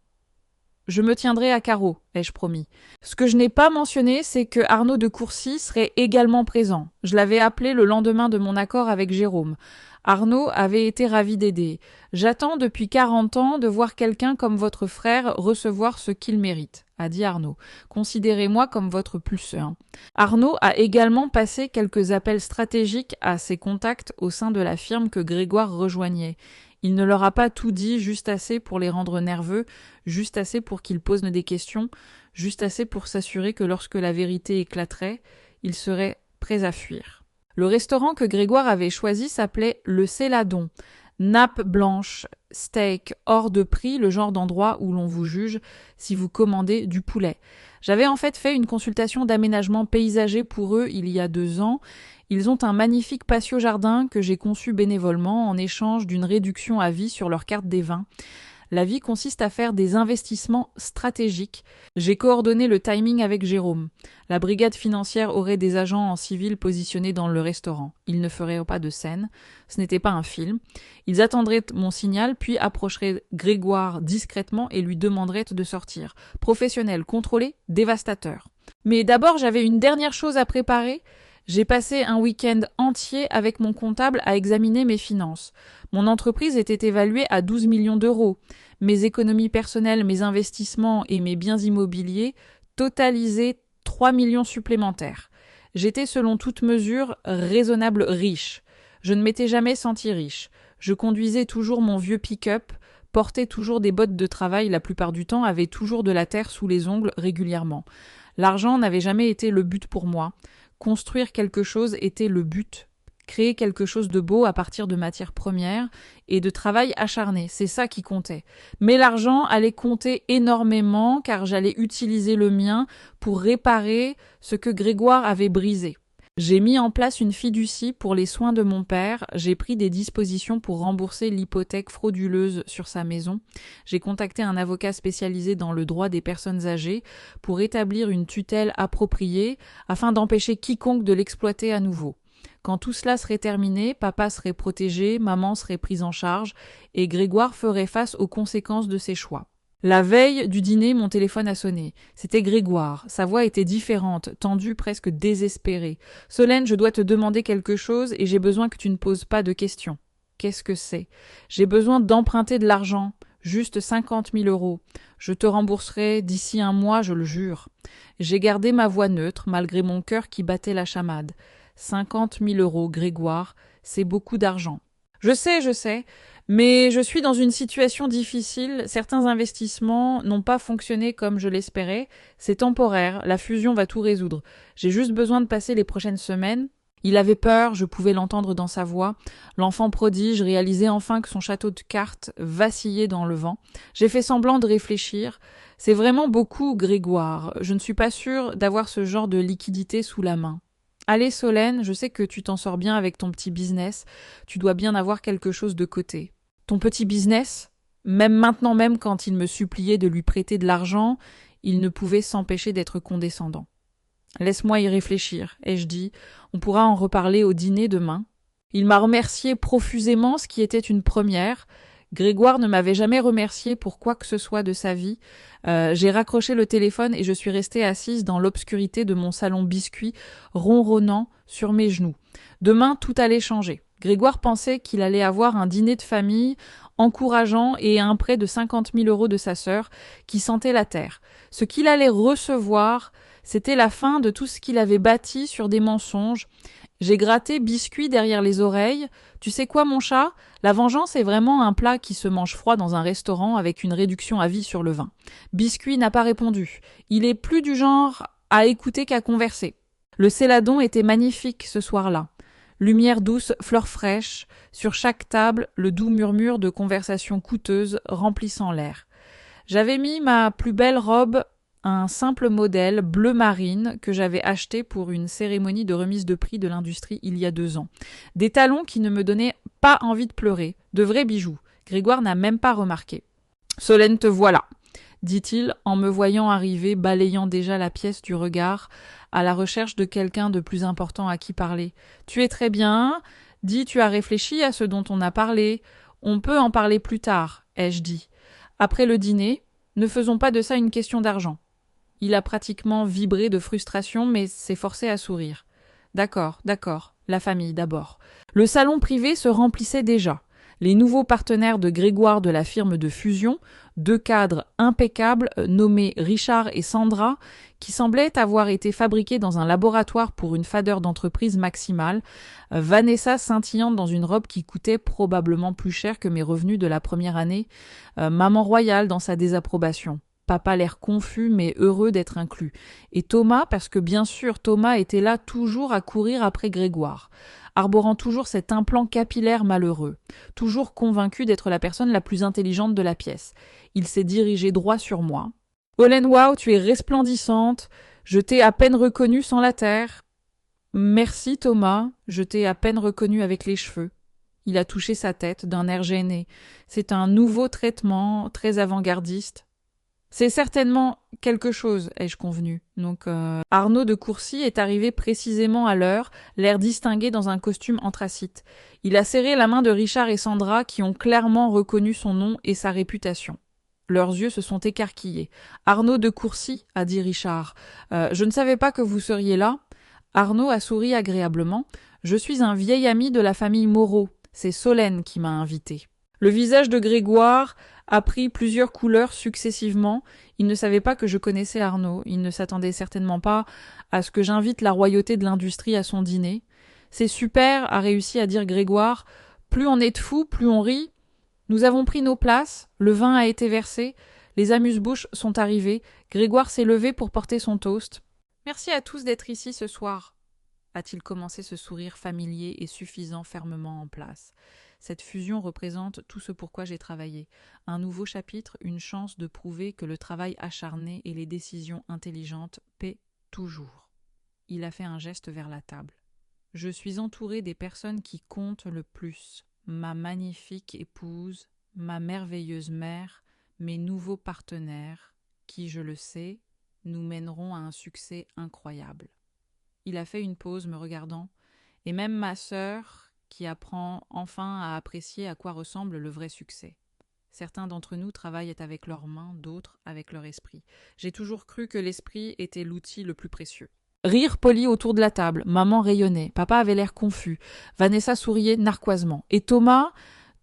Je me tiendrai à carreau, ai-je promis. Ce que je n'ai pas mentionné, c'est que Arnaud de Courcy serait également présent. Je l'avais appelé le lendemain de mon accord avec Jérôme. Arnaud avait été ravi d'aider. J'attends depuis 40 ans de voir quelqu'un comme votre frère recevoir ce qu'il mérite, a dit Arnaud. Considérez-moi comme votre plus un. Arnaud a également passé quelques appels stratégiques à ses contacts au sein de la firme que Grégoire rejoignait. Il ne leur a pas tout dit, juste assez pour les rendre nerveux, juste assez pour qu'ils posent des questions, juste assez pour s'assurer que lorsque la vérité éclaterait, ils seraient prêts à fuir. Le restaurant que Grégoire avait choisi s'appelait Le Céladon. Nappe blanche, steak, hors de prix, le genre d'endroit où l'on vous juge si vous commandez du poulet. J'avais en fait une consultation d'aménagement paysager pour eux il y a 2 ans. Ils ont un magnifique patio-jardin que j'ai conçu bénévolement en échange d'une réduction à vie sur leur carte des vins. La vie consiste à faire des investissements stratégiques. J'ai coordonné le timing avec Jérôme. La brigade financière aurait des agents en civil positionnés dans le restaurant. Ils ne feraient pas de scène. Ce n'était pas un film. Ils attendraient mon signal, puis approcheraient Grégoire discrètement et lui demanderaient de sortir. Professionnel, contrôlé, dévastateur. Mais d'abord, j'avais une dernière chose à préparer. J'ai passé un week-end entier avec mon comptable à examiner mes finances. Mon entreprise était évaluée à 12 millions d'euros. Mes économies personnelles, mes investissements et mes biens immobiliers totalisaient 3 millions supplémentaires. J'étais selon toute mesure raisonnable riche. Je ne m'étais jamais senti riche. Je conduisais toujours mon vieux pick-up, portais toujours des bottes de travail la plupart du temps, avais toujours de la terre sous les ongles régulièrement. L'argent n'avait jamais été le but pour moi. Construire quelque chose était le but. Créer quelque chose de beau à partir de matières premières et de travail acharné, c'est ça qui comptait. Mais l'argent allait compter énormément car j'allais utiliser le mien pour réparer ce que Grégoire avait brisé. J'ai mis en place une fiducie pour les soins de mon père, j'ai pris des dispositions pour rembourser l'hypothèque frauduleuse sur sa maison, j'ai contacté un avocat spécialisé dans le droit des personnes âgées pour établir une tutelle appropriée afin d'empêcher quiconque de l'exploiter à nouveau. Quand tout cela serait terminé, papa serait protégé, maman serait prise en charge et Grégoire ferait face aux conséquences de ses choix. La veille du dîner, mon téléphone a sonné. C'était Grégoire. Sa voix était différente, tendue, presque désespérée. « Solène, je dois te demander quelque chose et j'ai besoin que tu ne poses pas de questions. » « Qu'est-ce que c'est ? » ?»« J'ai besoin d'emprunter de l'argent. Juste 50 000 euros. Je te rembourserai d'ici 1 mois, je le jure. » J'ai gardé ma voix neutre, malgré mon cœur qui battait la chamade. 50 000 euros, Grégoire, c'est beaucoup d'argent. Je sais, mais je suis dans une situation difficile. Certains investissements n'ont pas fonctionné comme je l'espérais. C'est temporaire, la fusion va tout résoudre. J'ai juste besoin de passer les prochaines semaines. Il avait peur, je pouvais l'entendre dans sa voix. L'enfant prodige réalisait enfin que son château de cartes vacillait dans le vent. J'ai fait semblant de réfléchir. C'est vraiment beaucoup, Grégoire. Je ne suis pas sûre d'avoir ce genre de liquidité sous la main. Allez Solène, je sais que tu t'en sors bien avec ton petit business, tu dois bien avoir quelque chose de côté. Ton petit business ? Même maintenant même quand il me suppliait de lui prêter de l'argent, il ne pouvait s'empêcher d'être condescendant. Laisse-moi y réfléchir, ai-je dit, on pourra en reparler au dîner demain. Il m'a remercié profusément, ce qui était une première. Grégoire ne m'avait jamais remercié pour quoi que ce soit de sa vie. J'ai raccroché le téléphone et je suis restée assise dans l'obscurité de mon salon biscuit, ronronnant sur mes genoux. Demain, tout allait changer. Grégoire pensait qu'il allait avoir un dîner de famille encourageant et un prêt de 50 000 euros de sa sœur qui sentait la terre. Ce qu'il allait recevoir, c'était la fin de tout ce qu'il avait bâti sur des mensonges. J'ai gratté biscuit derrière les oreilles. Tu sais quoi, mon chat ? La vengeance est vraiment un plat qui se mange froid dans un restaurant avec une réduction à vie sur le vin. Biscuit n'a pas répondu. Il est plus du genre à écouter qu'à converser. Le céladon était magnifique ce soir-là. Lumière douce, fleurs fraîches, sur chaque table, le doux murmure de conversations coûteuses remplissant l'air. J'avais mis ma plus belle robe, un simple modèle bleu marine que j'avais acheté pour une cérémonie de remise de prix de l'industrie il y a 2 ans. Des talons qui ne me donnaient pas envie de pleurer, de vrais bijoux. Grégoire n'a même pas remarqué. « Solène, te voilà !» dit-il en me voyant arriver, balayant déjà la pièce du regard, à la recherche de quelqu'un de plus important à qui parler. Tu es très bien. Dis, tu as réfléchi à ce dont on a parlé. On peut en parler plus tard, ai-je dit. Après le dîner, ne faisons pas de ça une question d'argent. Il a pratiquement vibré de frustration, mais s'est forcé à sourire. D'accord, la famille d'abord. Le salon privé se remplissait déjà. Les nouveaux partenaires de Grégoire de la firme de fusion, deux cadres impeccables nommés Richard et Sandra, qui semblaient avoir été fabriqués dans un laboratoire pour une fadeur d'entreprise maximale, Vanessa scintillante dans une robe qui coûtait probablement plus cher que mes revenus de la première année, maman royale dans sa désapprobation. Papa l'air confus mais heureux d'être inclus. Et Thomas, parce que bien sûr Thomas était là toujours à courir après Grégoire, arborant toujours cet implant capillaire malheureux, toujours convaincu d'être la personne la plus intelligente de la pièce. Il s'est dirigé droit sur moi. « Olen Wow, tu es resplendissante, je t'ai à peine reconnue sans la terre. »« Merci Thomas, je t'ai à peine reconnue avec les cheveux. » Il a touché sa tête d'un air gêné. C'est un nouveau traitement, très avant-gardiste. C'est certainement quelque chose, ai-je convenu. Donc, Arnaud de Courcy est arrivé précisément à l'heure, l'air distingué dans un costume anthracite. Il a serré la main de Richard et Sandra qui ont clairement reconnu son nom et sa réputation. Leurs yeux se sont écarquillés. « Arnaud de Courcy, a dit Richard. Je ne savais pas que vous seriez là. » Arnaud a souri agréablement. « Je suis un vieil ami de la famille Moreau. C'est Solène qui m'a invité. » Le visage de Grégoire a pris plusieurs couleurs successivement. Il ne savait pas que je connaissais Arnaud. Il ne s'attendait certainement pas à ce que j'invite la royauté de l'industrie à son dîner. « C'est super, a réussi à dire Grégoire. Plus on est de fous, plus on rit. Nous avons pris nos places, le vin a été versé, les amuse-bouches sont arrivés, Grégoire s'est levé pour porter son toast. « Merci à tous d'être ici ce soir, » a-t-il commencé, ce sourire familier et suffisant fermement en place. Cette fusion représente tout ce pourquoi j'ai travaillé. Un nouveau chapitre, une chance de prouver que le travail acharné et les décisions intelligentes paient toujours. Il a fait un geste vers la table. Je suis entouré des personnes qui comptent le plus. Ma magnifique épouse, ma merveilleuse mère, mes nouveaux partenaires, qui, je le sais, nous mèneront à un succès incroyable. Il a fait une pause me regardant, et même ma sœur, qui apprend enfin à apprécier à quoi ressemble le vrai succès. Certains d'entre nous travaillent avec leurs mains, d'autres avec leur esprit. J'ai toujours cru que l'esprit était l'outil le plus précieux. Rire poli autour de la table, maman rayonnait, papa avait l'air confus, Vanessa souriait narquoisement. Et Thomas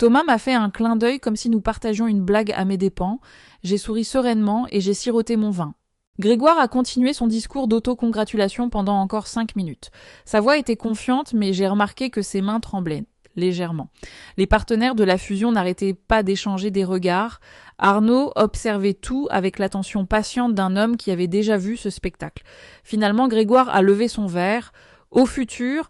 m'a fait un clin d'œil comme si nous partagions une blague à mes dépens. J'ai souri sereinement et j'ai siroté mon vin. Grégoire a continué son discours d'autocongratulation pendant encore 5 minutes. Sa voix était confiante, mais j'ai remarqué que ses mains tremblaient légèrement. Les partenaires de la fusion n'arrêtaient pas d'échanger des regards. Arnaud observait tout avec l'attention patiente d'un homme qui avait déjà vu ce spectacle. Finalement, Grégoire a levé son verre. Au futur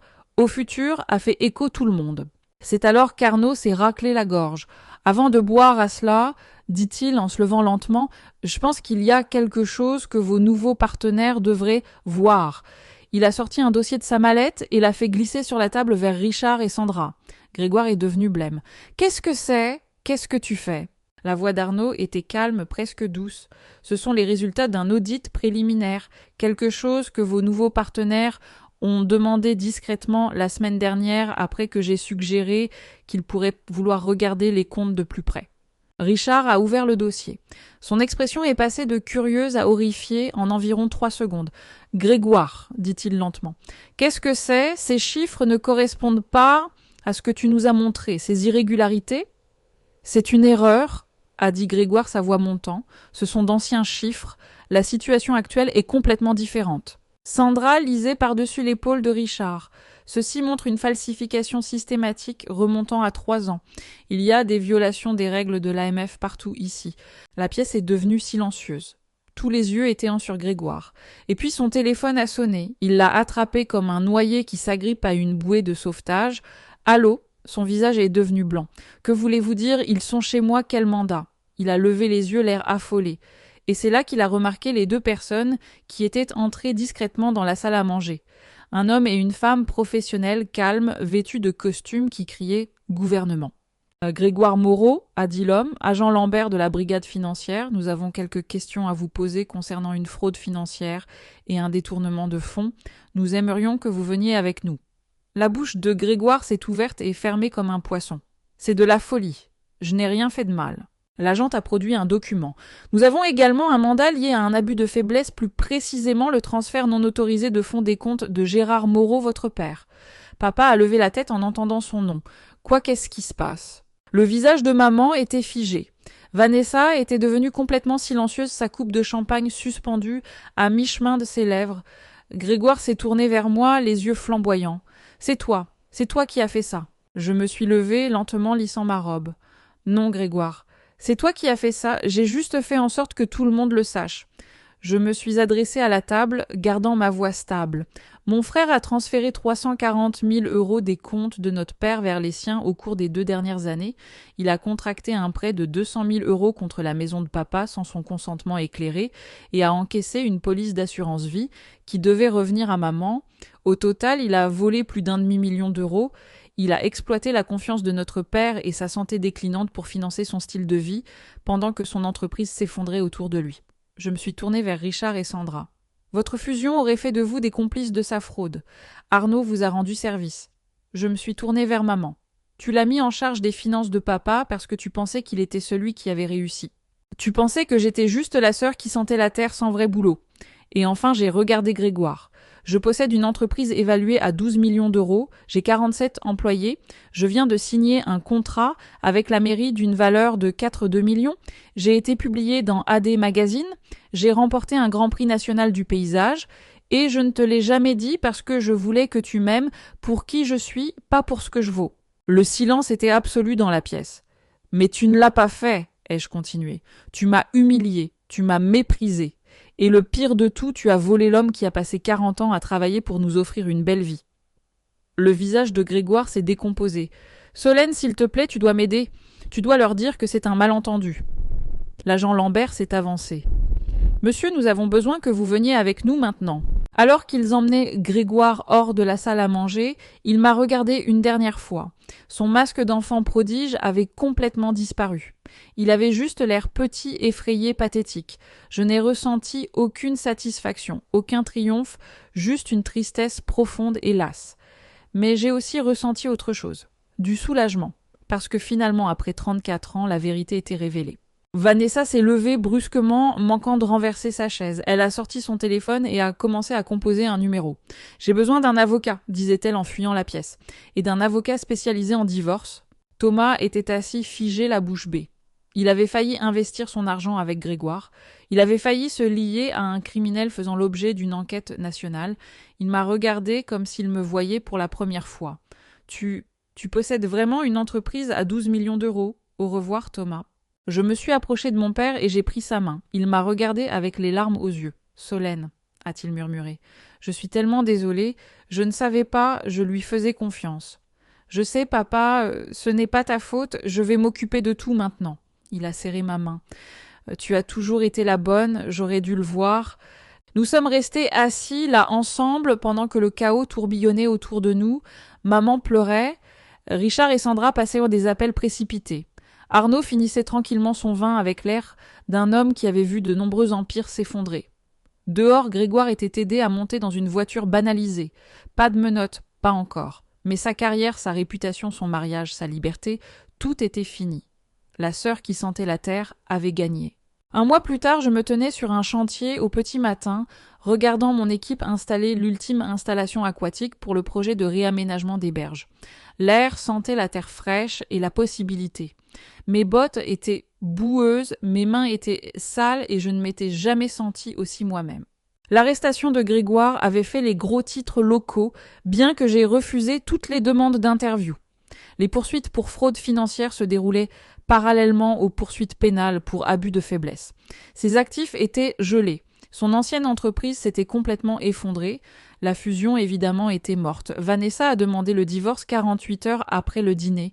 a fait écho tout le monde. C'est alors qu'Arnaud s'est raclé la gorge. Avant de boire à cela, dit-il en se levant lentement, je pense qu'il y a quelque chose que vos nouveaux partenaires devraient voir. Il a sorti un dossier de sa mallette et l'a fait glisser sur la table vers Richard et Sandra. Grégoire est devenu blême. « Qu'est-ce que c'est ? Qu'est-ce que tu fais ?» La voix d'Arnaud était calme, presque douce. Ce sont les résultats d'un audit préliminaire, quelque chose que vos nouveaux partenaires ont demandé discrètement la semaine dernière après que j'ai suggéré qu'ils pourraient vouloir regarder les comptes de plus près. Richard a ouvert le dossier. Son expression est passée de curieuse à horrifiée en environ 3 secondes. « Grégoire, dit-il lentement, qu'est-ce que c'est ? Ces chiffres ne correspondent pas à ce que tu nous as montré. Ces irrégularités ? C'est une erreur, a dit Grégoire, sa voix montant. Ce sont d'anciens chiffres. La situation actuelle est complètement différente. Sandra lisait par-dessus l'épaule de Richard. Ceci montre une falsification systématique remontant à 3 ans. Il y a des violations des règles de l'AMF partout ici. La pièce est devenue silencieuse. Tous les yeux étaient sur Grégoire. Et puis son téléphone a sonné. Il l'a attrapé comme un noyé qui s'agrippe à une bouée de sauvetage. « Allô ?» Son visage est devenu blanc. « Que voulez-vous dire ? Ils sont chez moi, quel mandat ?» Il a levé les yeux, l'air affolé. Et c'est là qu'il a remarqué les 2 personnes qui étaient entrées discrètement dans la salle à manger. Un homme et une femme professionnels, calmes, vêtus de costumes qui criaient « Gouvernement ». Grégoire Moreau, a dit l'homme, agent Lambert de la brigade financière, nous avons quelques questions à vous poser concernant une fraude financière et un détournement de fonds. Nous aimerions que vous veniez avec nous. La bouche de Grégoire s'est ouverte et fermée comme un poisson. C'est de la folie. Je n'ai rien fait de mal. L'agent a produit un document. Nous avons également un mandat lié à un abus de faiblesse, plus précisément le transfert non autorisé de fonds des comptes de Gérard Moreau, votre père. Papa a levé la tête en entendant son nom. Quoi, qu'est-ce qui se passe? Le visage de maman était figé. Vanessa était devenue complètement silencieuse, sa coupe de champagne suspendue à mi-chemin de ses lèvres. Grégoire s'est tourné vers moi, les yeux flamboyants. C'est toi qui as fait ça. Je me suis levée, lentement lissant ma robe. Non, Grégoire, c'est toi qui as fait ça, j'ai juste fait en sorte que tout le monde le sache. Je me suis adressée à la table, gardant ma voix stable. Mon frère a transféré 340 000 € des comptes de notre père vers les siens au cours des 2 dernières années. Il a contracté un prêt de 200 000 € contre la maison de papa sans son consentement éclairé et a encaissé une police d'assurance vie qui devait revenir à maman. Au total, il a volé plus d'1,5 million d'euros. Il a exploité la confiance de notre père et sa santé déclinante pour financer son style de vie, pendant que son entreprise s'effondrait autour de lui. Je me suis tournée vers Richard et Sandra. Votre fusion aurait fait de vous des complices de sa fraude. Arnaud vous a rendu service. Je me suis tournée vers maman. Tu l'as mis en charge des finances de papa parce que tu pensais qu'il était celui qui avait réussi. Tu pensais que j'étais juste la sœur qui sentait la terre sans vrai boulot. Et enfin, j'ai regardé Grégoire. Je possède une entreprise évaluée à 12 millions d'euros, j'ai 47 employés, je viens de signer un contrat avec la mairie d'une valeur de 4,2 millions, j'ai été publié dans AD Magazine, j'ai remporté un grand prix national du paysage, et je ne te l'ai jamais dit parce que je voulais que tu m'aimes pour qui je suis, pas pour ce que je vaux. Le silence était absolu dans la pièce. Mais tu ne l'as pas fait, ai-je continué. Tu m'as humilié, tu m'as méprisé. Et le pire de tout, tu as volé l'homme qui a passé 40 ans à travailler pour nous offrir une belle vie. Le visage de Grégoire s'est décomposé. Solène, s'il te plaît, tu dois m'aider. Tu dois leur dire que c'est un malentendu. L'agent Lambert s'est avancé. Monsieur, nous avons besoin que vous veniez avec nous maintenant. Alors qu'ils emmenaient Grégoire hors de la salle à manger, il m'a regardé une dernière fois. Son masque d'enfant prodige avait complètement disparu. Il avait juste l'air petit, effrayé, pathétique. Je n'ai ressenti aucune satisfaction, aucun triomphe, juste une tristesse profonde et lasse. Mais j'ai aussi ressenti autre chose, du soulagement, parce que finalement, après 34 ans, la vérité était révélée. Vanessa s'est levée brusquement, manquant de renverser sa chaise. Elle a sorti son téléphone et a commencé à composer un numéro. « J'ai besoin d'un avocat », disait-elle en fuyant la pièce, « et d'un avocat spécialisé en divorce. » Thomas était assis figé, la bouche bée. Il avait failli investir son argent avec Grégoire. Il avait failli se lier à un criminel faisant l'objet d'une enquête nationale. Il m'a regardé comme s'il me voyait pour la première fois. « Tu possèdes vraiment une entreprise à 12 millions d'euros. Au revoir, Thomas. » Je me suis approchée de mon père et j'ai pris sa main. Il m'a regardée avec les larmes aux yeux. « Solène, » a-t-il murmuré, « je suis tellement désolée. Je ne savais pas, je lui faisais confiance. Je sais, papa, ce n'est pas ta faute, je vais m'occuper de tout maintenant. » Il a serré ma main. « Tu as toujours été la bonne, j'aurais dû le voir. » Nous sommes restés assis là ensemble pendant que le chaos tourbillonnait autour de nous. Maman pleurait. Richard et Sandra passaient des appels précipités. Arnaud finissait tranquillement son vin avec l'air d'un homme qui avait vu de nombreux empires s'effondrer. Dehors, Grégoire était aidé à monter dans une voiture banalisée. Pas de menottes, pas encore. Mais sa carrière, sa réputation, son mariage, sa liberté, tout était fini. La sœur qui sentait la terre avait gagné. Un mois plus tard, je me tenais sur un chantier au petit matin, regardant mon équipe installer l'ultime installation aquatique pour le projet de réaménagement des berges. L'air sentait la terre fraîche et la possibilité. Mes bottes étaient boueuses, mes mains étaient sales et je ne m'étais jamais sentie aussi moi-même. L'arrestation de Grégoire avait fait les gros titres locaux, bien que j'ai refusé toutes les demandes d'interview. Les poursuites pour fraude financière se déroulaient parallèlement aux poursuites pénales pour abus de faiblesse. Ses actifs étaient gelés. Son ancienne entreprise s'était complètement effondrée. La fusion, évidemment, était morte. Vanessa a demandé le divorce 48 heures après le dîner.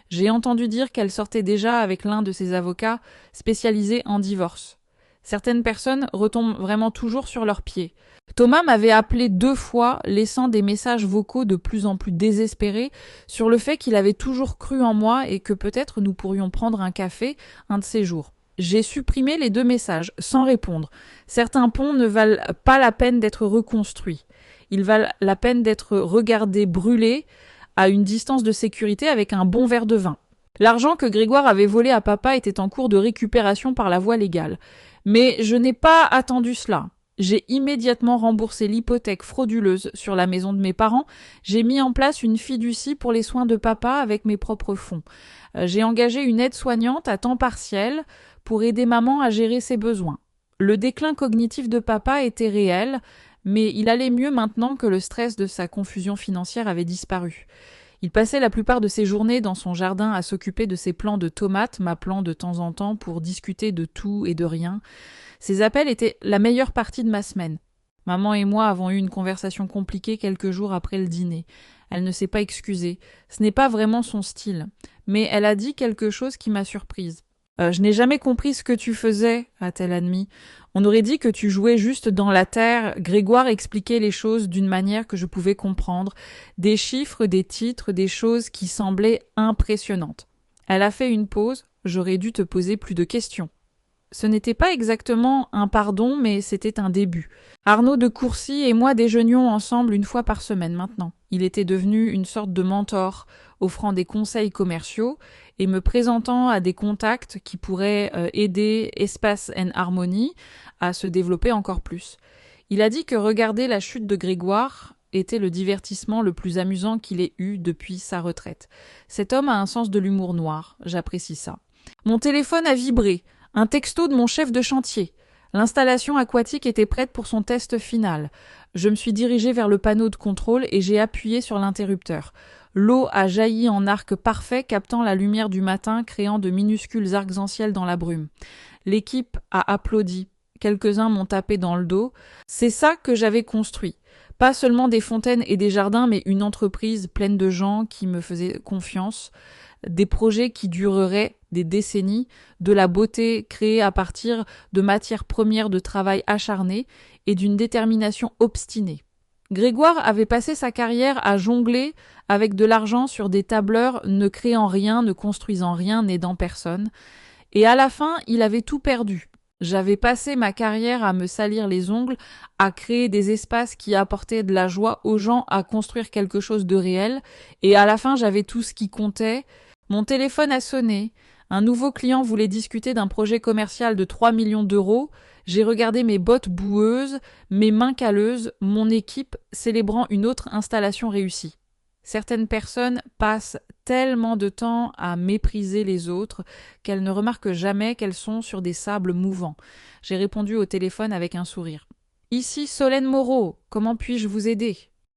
J'ai entendu dire qu'elle sortait déjà avec l'un de ses avocats spécialisés en divorce. Certaines personnes retombent vraiment toujours sur leurs pieds. Thomas m'avait appelé 2 fois, laissant des messages vocaux de plus en plus désespérés sur le fait qu'il avait toujours cru en moi et que peut-être nous pourrions prendre un café un de ces jours. J'ai supprimé les 2 messages, sans répondre. Certains ponts ne valent pas la peine d'être reconstruits. Ils valent la peine d'être regardés brûlés à une distance de sécurité avec un bon verre de vin. L'argent que Grégoire avait volé à papa était en cours de récupération par la voie légale. Mais je n'ai pas attendu cela. J'ai immédiatement remboursé l'hypothèque frauduleuse sur la maison de mes parents. J'ai mis en place une fiducie pour les soins de papa avec mes propres fonds. J'ai engagé une aide-soignante à temps partiel pour aider maman à gérer ses besoins. Le déclin cognitif de papa était réel, mais il allait mieux maintenant que le stress de sa confusion financière avait disparu. Il passait la plupart de ses journées dans son jardin à s'occuper de ses plants de tomates, m'appelant de temps en temps pour discuter de tout et de rien. Ces appels étaient la meilleure partie de ma semaine. Maman et moi avons eu une conversation compliquée quelques jours après le dîner. Elle ne s'est pas excusée. Ce n'est pas vraiment son style. Mais elle a dit quelque chose qui m'a surprise. Je n'ai jamais compris ce que tu faisais, a-t-elle admis. On aurait dit que tu jouais juste dans la terre. Grégoire expliquait les choses d'une manière que je pouvais comprendre. Des chiffres, des titres, des choses qui semblaient impressionnantes. Elle a fait une pause. J'aurais dû te poser plus de questions. Ce n'était pas exactement un pardon, mais c'était un début. Arnaud de Courcy et moi déjeunions ensemble une fois par semaine maintenant. Il était devenu une sorte de mentor, offrant des conseils commerciaux et me présentant à des contacts qui pourraient aider Espace & Harmonie à se développer encore plus. Il a dit que regarder la chute de Grégoire était le divertissement le plus amusant qu'il ait eu depuis sa retraite. Cet homme a un sens de l'humour noir, j'apprécie ça. Mon téléphone a vibré. Un texto de mon chef de chantier. L'installation aquatique était prête pour son test final. Je me suis dirigée vers le panneau de contrôle et j'ai appuyé sur l'interrupteur. L'eau a jailli en arc parfait, captant la lumière du matin, créant de minuscules arcs-en-ciel dans la brume. L'équipe a applaudi. Quelques-uns m'ont tapé dans le dos. C'est ça que j'avais construit. Pas seulement des fontaines et des jardins, mais une entreprise pleine de gens qui me faisaient confiance. Des projets qui dureraient des décennies, de la beauté créée à partir de matières premières de travail acharné et d'une détermination obstinée. Grégoire avait passé sa carrière à jongler avec de l'argent sur des tableurs, ne créant rien, ne construisant rien, n'aidant personne. Et à la fin, il avait tout perdu. J'avais passé ma carrière à me salir les ongles, à créer des espaces qui apportaient de la joie aux gens, à construire quelque chose de réel, et à la fin, j'avais tout ce qui comptait. Mon téléphone a sonné. Un nouveau client voulait discuter d'un projet commercial de 3 millions d'euros. J'ai regardé mes bottes boueuses, mes mains calleuses, mon équipe célébrant une autre installation réussie. Certaines personnes passent tellement de temps à mépriser les autres qu'elles ne remarquent jamais qu'elles sont sur des sables mouvants. J'ai répondu au téléphone avec un sourire. « Ici Solène Moreau, comment puis-je vous aider ?»